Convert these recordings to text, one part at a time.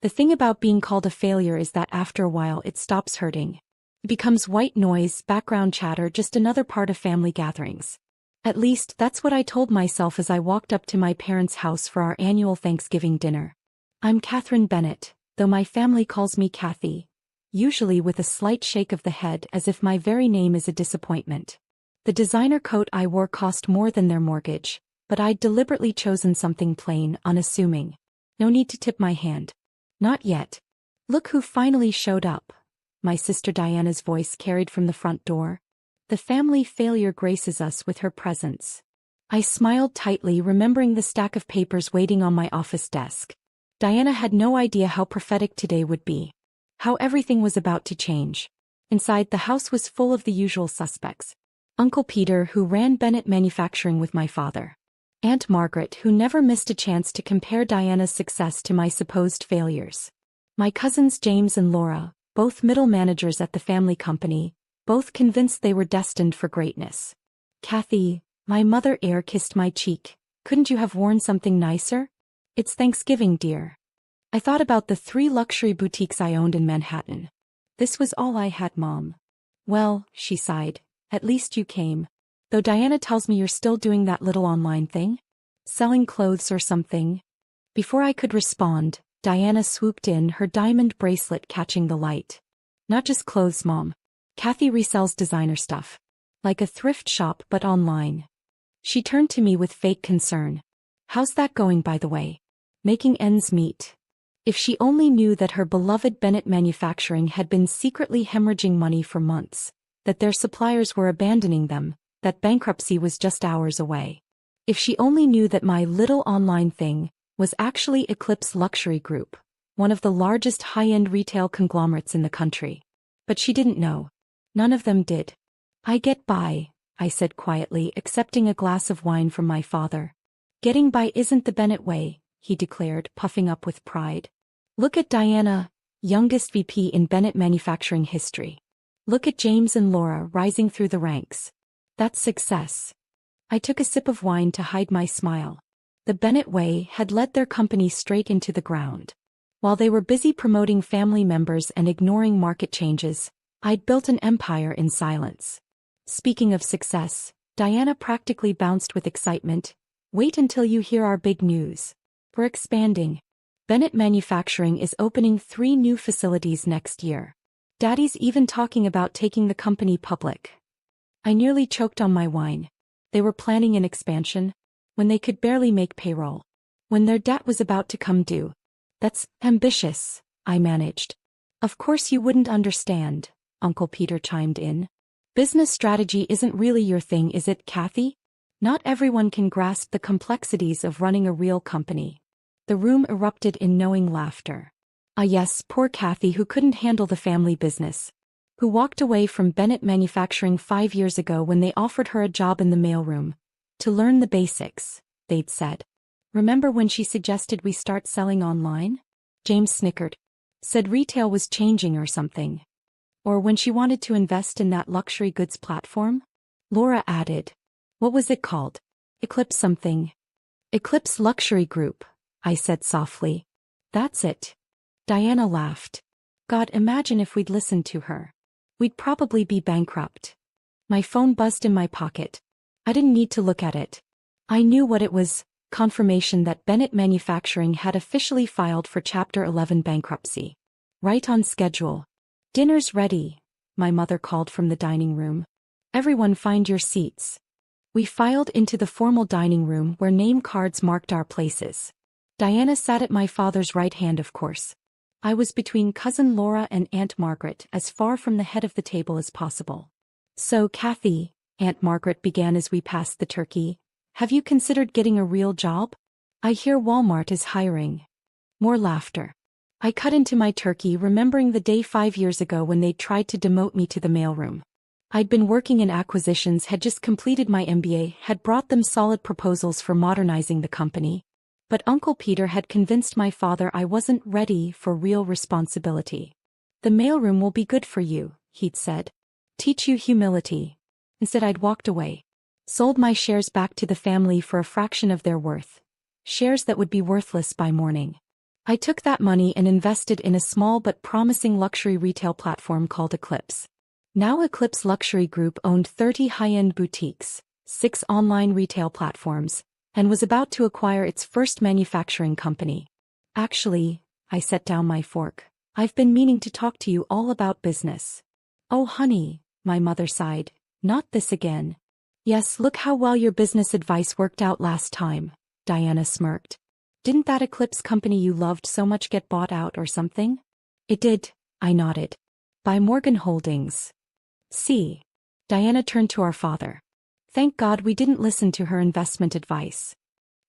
The thing about being called a failure is that after a while it stops hurting. It becomes white noise, background chatter, just another part of family gatherings. At least, that's what I told myself as I walked up to my parents' house for our annual Thanksgiving dinner. I'm Catherine Bennett, though my family calls me Kathy, usually with a slight shake of the head as if my very name is a disappointment. The designer coat I wore cost more than their mortgage, but I'd deliberately chosen something plain, unassuming. No need to tip my hand. Not yet. Look who finally showed up. My sister Diana's voice carried from the front door. The family failure graces us with her presence. I smiled tightly, remembering the stack of papers waiting on my office desk. Diana had no idea how prophetic today would be. How everything was about to change. Inside, the house was full of the usual suspects. Uncle Peter, who ran Bennett Manufacturing with my father. Aunt Margaret, who never missed a chance to compare Diana's success to my supposed failures. My cousins James and Laura, both middle managers at the family company, both convinced they were destined for greatness. Kathy, my mother kissed my cheek. Couldn't you have worn something nicer? It's Thanksgiving, dear. I thought about the 3 luxury boutiques I owned in Manhattan. This was all I had, Mom. Well, she sighed, at least you came. Though Diana tells me you're still doing that little online thing? Selling clothes or something? Before I could respond, Diana swooped in, her diamond bracelet catching the light. Not just clothes, Mom. Kathy resells designer stuff. Like a thrift shop but online. She turned to me with fake concern. How's that going, by the way? Making ends meet. If she only knew that her beloved Bennett Manufacturing had been secretly hemorrhaging money for months, that their suppliers were abandoning them, that bankruptcy was just hours away. If she only knew that my little online thing was actually Eclipse Luxury Group, one of the largest high-end retail conglomerates in the country. But she didn't know. None of them did. I get by, I said quietly, accepting a glass of wine from my father. Getting by isn't the Bennett way, he declared, puffing up with pride. Look at Diana, youngest VP in Bennett Manufacturing history. Look at James and Laura rising through the ranks. That's success. I took a sip of wine to hide my smile. The Bennett way had led their company straight into the ground. While they were busy promoting family members and ignoring market changes, I'd built an empire in silence. Speaking of success, Diana practically bounced with excitement. Wait until you hear our big news. We're expanding. Bennett Manufacturing is opening 3 new facilities next year. Daddy's even talking about taking the company public. I nearly choked on my wine. They were planning an expansion when they could barely make payroll. When their debt was about to come due. That's ambitious, I managed. Of course you wouldn't understand, Uncle Peter chimed in. Business strategy isn't really your thing, is it, Kathy? Not everyone can grasp the complexities of running a real company. The room erupted in knowing laughter. Ah yes, poor Kathy, who couldn't handle the family business. Who walked away from Bennett Manufacturing 5 years ago when they offered her a job in the mailroom. To learn the basics, they'd said. Remember when she suggested we start selling online? James snickered. Said retail was changing or something. Or when she wanted to invest in that luxury goods platform? Laura added. What was it called? Eclipse something. Eclipse Luxury Group, I said softly. That's it. Diana laughed. God, imagine if we'd listened to her. We'd probably be bankrupt. My phone buzzed in my pocket. I didn't need to look at it. I knew what it was, confirmation that Bennett Manufacturing had officially filed for Chapter 11 bankruptcy. Right on schedule. Dinner's ready, my mother called from the dining room. Everyone find your seats. We filed into the formal dining room where name cards marked our places. Diana sat at my father's right hand, of course. I was between cousin Laura and Aunt Margaret, as far from the head of the table as possible. So, Kathy, Aunt Margaret began as we passed the turkey, have you considered getting a real job? I hear Walmart is hiring. More laughter. I cut into my turkey, remembering the day 5 years ago when they tried to demote me to the mailroom. I'd been working in acquisitions, had just completed my MBA, had brought them solid proposals for modernizing the company. But Uncle Peter had convinced my father I wasn't ready for real responsibility. The mailroom will be good for you, he'd said. Teach you humility. Instead, I'd walked away. Sold my shares back to the family for a fraction of their worth. Shares that would be worthless by morning. I took that money and invested in a small but promising luxury retail platform called Eclipse. Now Eclipse Luxury Group owned 30 high-end boutiques, 6 online retail platforms, and was about to acquire its first manufacturing company. Actually, I set down my fork. I've been meaning to talk to you all about business. Oh honey, my mother sighed, not this again. Yes, look how well your business advice worked out last time, Diana smirked. Didn't that Eclipse company you loved so much get bought out or something? It did, I nodded. By Morgan Holdings. See. Diana turned to our father. Thank God we didn't listen to her investment advice.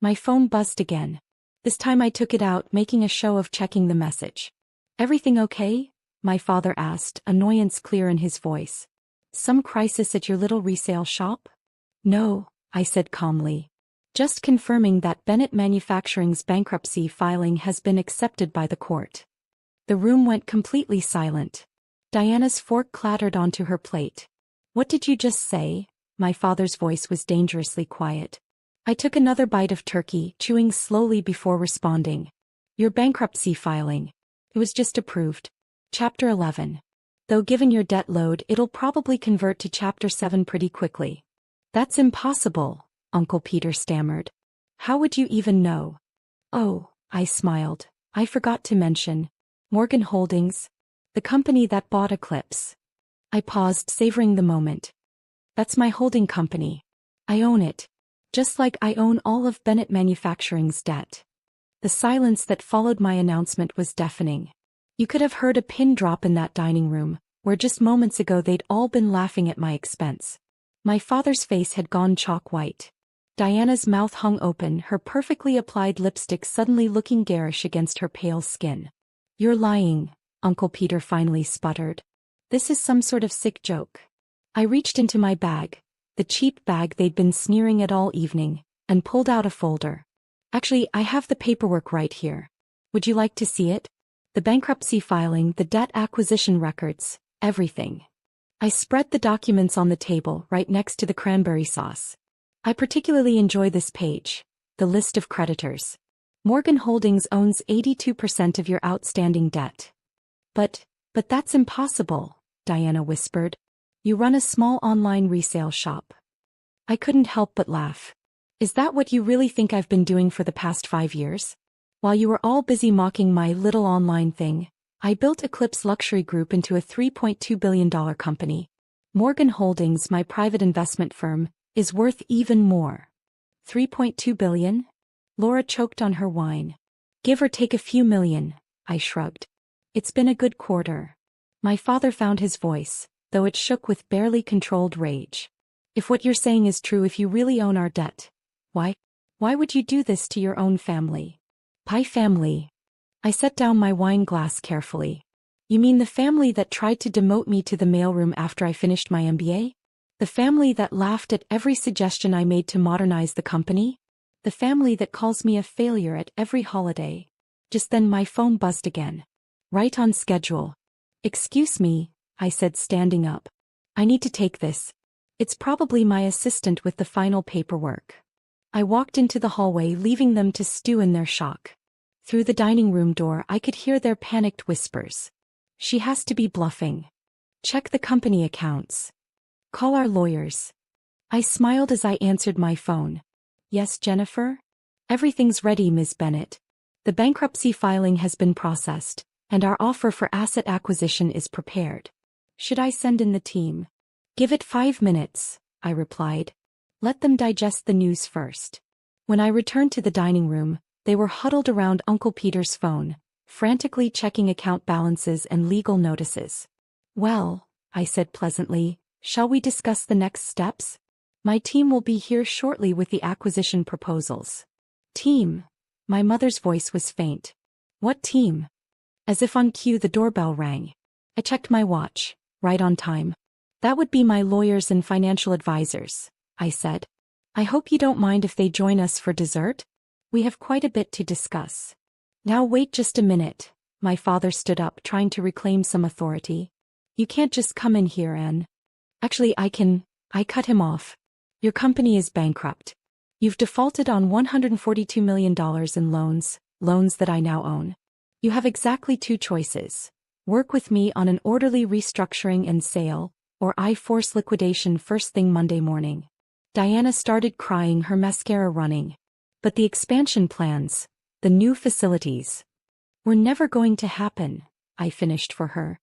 My phone buzzed again. This time I took it out, making a show of checking the message. Everything okay? My father asked, annoyance clear in his voice. Some crisis at your little resale shop? No, I said calmly. Just confirming that Bennett Manufacturing's bankruptcy filing has been accepted by the court. The room went completely silent. Diana's fork clattered onto her plate. What did you just say? My father's voice was dangerously quiet. I took another bite of turkey, chewing slowly before responding. Your bankruptcy filing. It was just approved. Chapter 11. Though given your debt load, it'll probably convert to Chapter 7 pretty quickly. That's impossible, Uncle Peter stammered. How would you even know? Oh, I smiled. I forgot to mention. Morgan Holdings, the company that bought Eclipse. I paused, savoring the moment. That's my holding company. I own it. Just like I own all of Bennett Manufacturing's debt. The silence that followed my announcement was deafening. You could have heard a pin drop in that dining room, where just moments ago they'd all been laughing at my expense. My father's face had gone chalk white. Diana's mouth hung open, her perfectly applied lipstick suddenly looking garish against her pale skin. You're lying, Uncle Peter finally sputtered. This is some sort of sick joke. I reached into my bag, the cheap bag they'd been sneering at all evening, and pulled out a folder. Actually, I have the paperwork right here. Would you like to see it? The bankruptcy filing, the debt acquisition records, everything. I spread the documents on the table right next to the cranberry sauce. I particularly enjoy this page, the list of creditors. Morgan Holdings owns 82% of your outstanding debt. But that's impossible, Diana whispered. You run a small online resale shop. I couldn't help but laugh. Is that what you really think I've been doing for the past 5 years? While you were all busy mocking my little online thing, I built Eclipse Luxury Group into a $3.2 billion company. Morgan Holdings, my private investment firm, is worth even more. $3.2 billion? Laura choked on her wine. Give or take a few million, I shrugged. It's been a good quarter. My father found his voice, though it shook with barely controlled rage. If what you're saying is true, if you really own our debt, why would you do this to your own family? Pie family. I set down my wine glass carefully. You mean the family that tried to demote me to the mailroom after I finished my MBA? The family that laughed at every suggestion I made to modernize the company? The family that calls me a failure at every holiday? Just then my phone buzzed again. Right on schedule. Excuse me, I said, standing up. I need to take this. It's probably my assistant with the final paperwork. I walked into the hallway, leaving them to stew in their shock. Through the dining room door I could hear their panicked whispers. She has to be bluffing. Check the company accounts. Call our lawyers. I smiled as I answered my phone. Yes, Jennifer? Everything's ready, Ms. Bennett. The bankruptcy filing has been processed, and our offer for asset acquisition is prepared. Should I send in the team? Give it 5 minutes, I replied. Let them digest the news first. When I returned to the dining room, they were huddled around Uncle Peter's phone, frantically checking account balances and legal notices. Well, I said pleasantly, shall we discuss the next steps? My team will be here shortly with the acquisition proposals. Team? My mother's voice was faint. What team? As if on cue, the doorbell rang. I checked my watch. Right on time. That would be my lawyers and financial advisors, I said. I hope you don't mind if they join us for dessert? We have quite a bit to discuss. Now wait just a minute. My father stood up, trying to reclaim some authority. You can't just come in here and... Actually, I can. I cut him off. Your company is bankrupt. You've defaulted on $142 million in loans that I now own. You have exactly two choices. Work with me on an orderly restructuring and sale, or I force liquidation first thing Monday morning. Diana started crying, her mascara running. But the expansion plans, the new facilities, were never going to happen, I finished for her.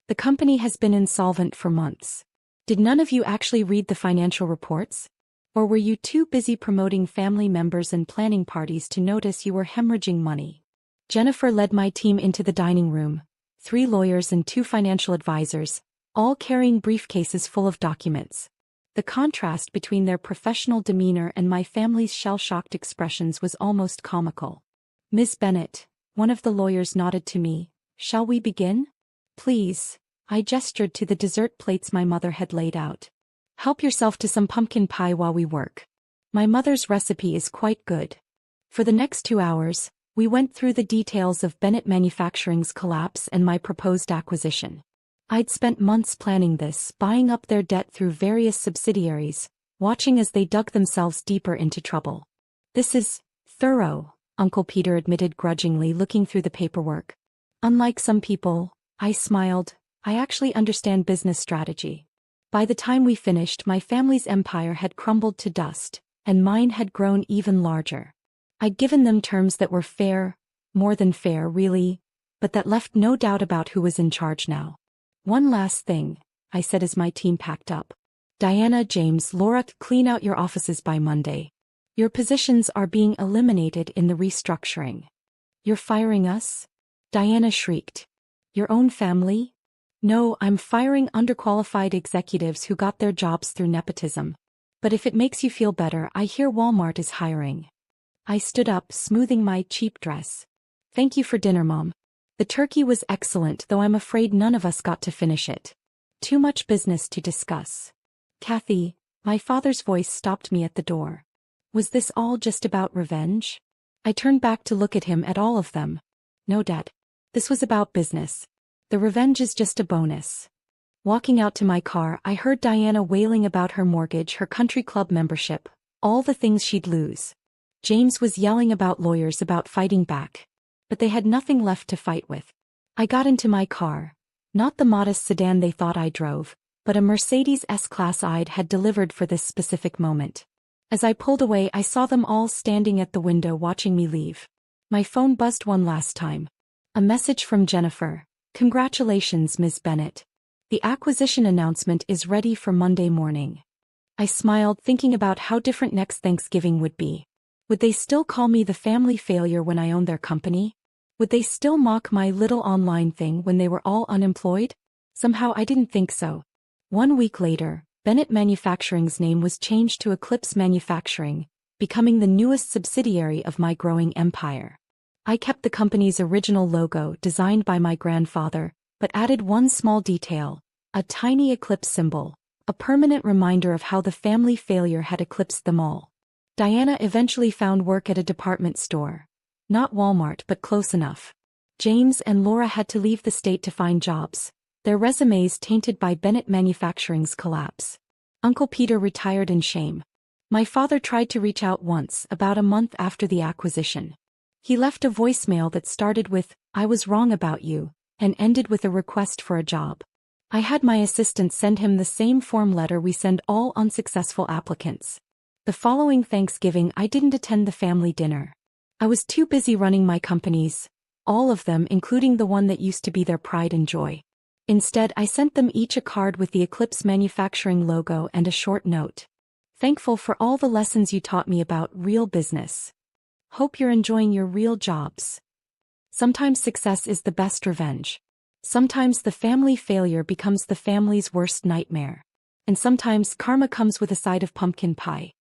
The company has been insolvent for months. Did none of you actually read the financial reports? Or were you too busy promoting family members and planning parties to notice you were hemorrhaging money? Jennifer led my team into the dining room, 3 lawyers and 2 financial advisors, all carrying briefcases full of documents. The contrast between their professional demeanor and my family's shell-shocked expressions was almost comical. Ms. Bennett, one of the lawyers nodded to me. Shall we begin? Please, I gestured to the dessert plates my mother had laid out. Help yourself to some pumpkin pie while we work. My mother's recipe is quite good. For the next 2 hours, we went through the details of Bennett Manufacturing's collapse and my proposed acquisition. I'd spent months planning this, buying up their debt through various subsidiaries, watching as they dug themselves deeper into trouble. This is thorough, Uncle Peter admitted grudgingly, looking through the paperwork. Unlike some people, I smiled, I actually understand business strategy. By the time we finished, my family's empire had crumbled to dust, and mine had grown even larger. I'd given them terms that were fair, more than fair really, but that left no doubt about who was in charge now. One last thing, I said as my team packed up. Diana, James, Laura, clean out your offices by Monday. Your positions are being eliminated in the restructuring. You're firing us? Diana shrieked. Your own family? No, I'm firing underqualified executives who got their jobs through nepotism. But if it makes you feel better, I hear Walmart is hiring. I stood up, smoothing my cheap dress. Thank you for dinner, Mom. The turkey was excellent, though I'm afraid none of us got to finish it. Too much business to discuss. Kathy, my father's voice stopped me at the door. Was this all just about revenge? I turned back to look at him, at all of them. No, Dad. This was about business. The revenge is just a bonus. Walking out to my car, I heard Diana wailing about her mortgage, her country club membership, all the things she'd lose. James was yelling about lawyers, about fighting back. But they had nothing left to fight with. I got into my car, not the modest sedan they thought I drove, but a Mercedes S-Class I'd had delivered for this specific moment. As I pulled away, I saw them all standing at the window watching me leave. My phone buzzed one last time. A message from Jennifer. Congratulations, Ms. Bennett. The acquisition announcement is ready for Monday morning. I smiled, thinking about how different next Thanksgiving would be. Would they still call me the family failure when I owned their company? Would they still mock my little online thing when they were all unemployed? Somehow I didn't think so. 1 week later, Bennett Manufacturing's name was changed to Eclipse Manufacturing, becoming the newest subsidiary of my growing empire. I kept the company's original logo, designed by my grandfather, but added one small detail, a tiny eclipse symbol, a permanent reminder of how the family failure had eclipsed them all. Diana eventually found work at a department store. Not Walmart, but close enough. James and Laura had to leave the state to find jobs, their resumes tainted by Bennett Manufacturing's collapse. Uncle Peter retired in shame. My father tried to reach out once, about a month after the acquisition. He left a voicemail that started with, "I was wrong about you," and ended with a request for a job. I had my assistant send him the same form letter we send all unsuccessful applicants. The following Thanksgiving, I didn't attend the family dinner. I was too busy running my companies, all of them, including the one that used to be their pride and joy. Instead, I sent them each a card with the Eclipse Manufacturing logo and a short note. Thankful for all the lessons you taught me about real business. Hope you're enjoying your real jobs. Sometimes success is the best revenge. Sometimes the family failure becomes the family's worst nightmare. And sometimes karma comes with a side of pumpkin pie.